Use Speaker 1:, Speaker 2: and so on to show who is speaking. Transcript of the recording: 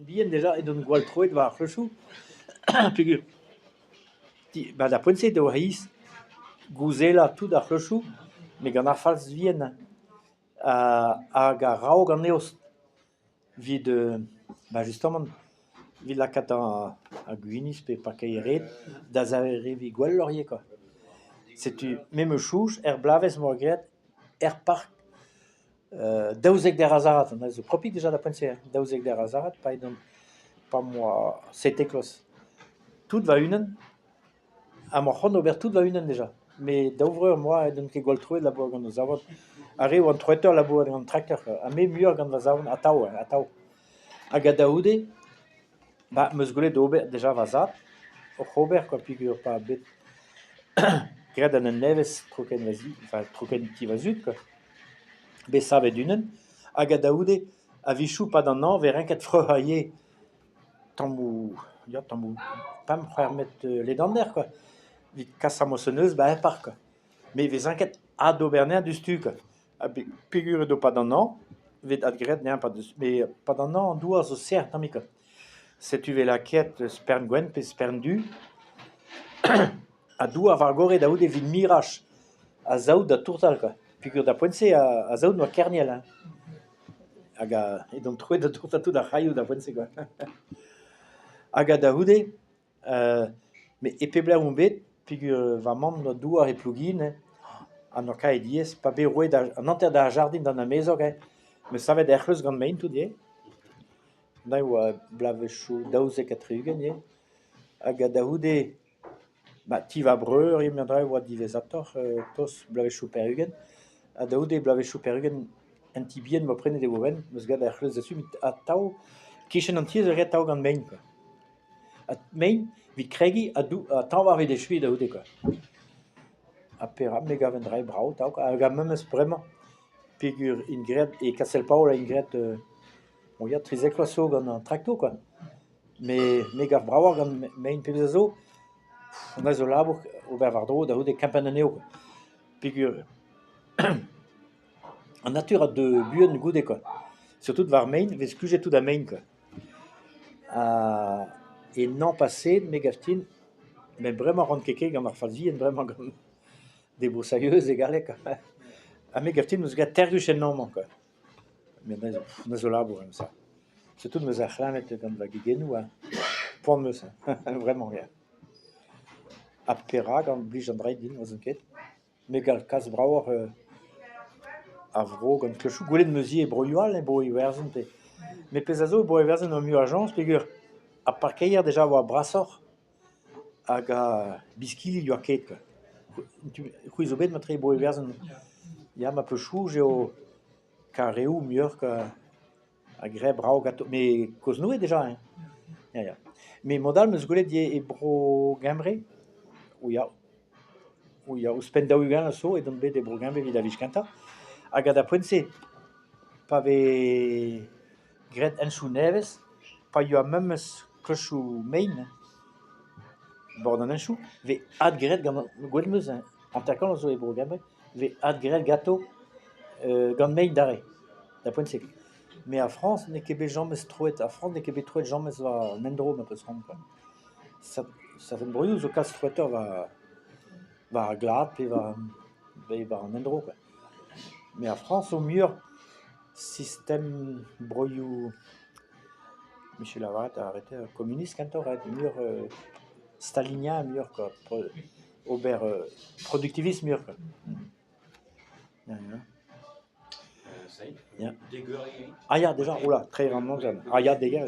Speaker 1: bien déjà, et d'un gwal troet va ar chou. Pegur, da poense de oaïs, gouzela tout ar chou, mais gant ar falz vien, hag a rao gant neost, vid, justement, vid lakat a guinis pe pa kairet, da zarevi gwell laurier, quoi. Setu, même chouch, blaves morgret, park, daouzek der azarat, on a zo propik déjà da poense, daouzek der azarat, pas moi, c'était close. Tout va unen, à mon chon ober tout va unen déjà. Mais d'ouvrir moi, donc que gol trouver de la bois gant nos avons. Arrive un traiteur la bois gant tracteur, a me mieux gant nos avons à tao. A gadaoude, bah meus golet d'ober déjà vazat, au Robert quoi figure pas bête. Gred an neves troken vazi, enfin troken ti vazut quoi. Be save dunen, a gadaoude, a vichou pas d'un an, vers un quatre freuaillé, tambou, pas me faire mettre les dents d'air quoi. Vite casse à moissonneuse, bah un parc quoi. Mais les enquêtes à d'Aubernet du stuc, à figure de pas d'un an, vite à gret n'est pas de, mais pas d'un an, d'où à ce cerf, non mais quoi. C'est tu veux la quête spern gwen, puis spern du, à d'où à vargore d'aoud et vide mirage, à zaoud à tourtal quoi. Figure d'à poince à zaoud noa kerniel, hein. Aga, et donc trouver de tourtal tout à rayou d'à poince quoi. Aga daoude, mais épébler un bête, figure vraiment d'où à replugin, an oka e diez, pa be roet an anter da jardin d'an a mezog, me savet er c'hleus gant main tout die. Da oa blave chou daouzek a triugen, hag a daoude, ti va breur, e me dra oa divezator, tos blave chou perugen, a daoude blave chou perugen un ti bien mo prene de oven, meus gad er c'hleus dessus, a tao, kichen an tiez ret tao gant main, quoi. A main, vit kregi, a tao var vet e chui daoude, quoi. A pera me gaven drai brau, tao, a ga memes bremañ, figure in gret, et Castel Paul a in gret, bon, ya trizek so gant an tracto, quoi. Mais gav brawar gant main pebez zo, on a zo labour ober war dro, da oude kampen aneo, quoi. Figure, en nature a de buen goude, quoi. Surtout war main, vez kujet tout da main, quoi. Et non passé, me gaftin, mais vraiment rend keke gant ar falzien, vraiment gant des broussailleuses et galets, quoi. A me gaftin meus gant tergus en nomman, quoi. Mais on a zo labour, comme ça. Surtout meus ar c'hlamet gant va gegenou, hein. Poan meus, vraiment rien. A pera gant blij an dreid din, oz an ket. Me gal kas brawar a vro gant klechou. Gwelet meuzi e broioal, bro e werzen, pe. Me pez a zo bro e werzen o mu agence, pegur a parkeier deja oa brasor hag a biskili ur ket, quoi. C'hwi zo bet ma tre bro e werzen. Ya ma peu chou, o kareou muur a gre brao gato. Me koz noue deja, hein. Ya. Me modal meus gwelet e bro gembre, ou ya ouspenn daougen a so, et donc bet e bro gembre vid a vich kenta. Hag a da poense, pa ve gret enchou nevez, pa yo a memes klechou main, bord an enchou, ve ad gret gant gwell meus, an terkan zo e bro gembre, ve ad gret gato gant main dare, da poense. Mais a France, ne ket bet jammez troet, a France ne ket bet troet jammez va an endro, ma peus ran, quoi. Ça fait brioù zo kas troeteur va glad, pe va an endro, quoi. Mais a France, au mur, système broyou, Michel Lavaret a arrêté, communiste, kantor, mur stalinien, mur, quoi, ober productivisme, mur, quoi. Ya. Ah ya, déjà, oula, très rarement, ah ya, dégueu,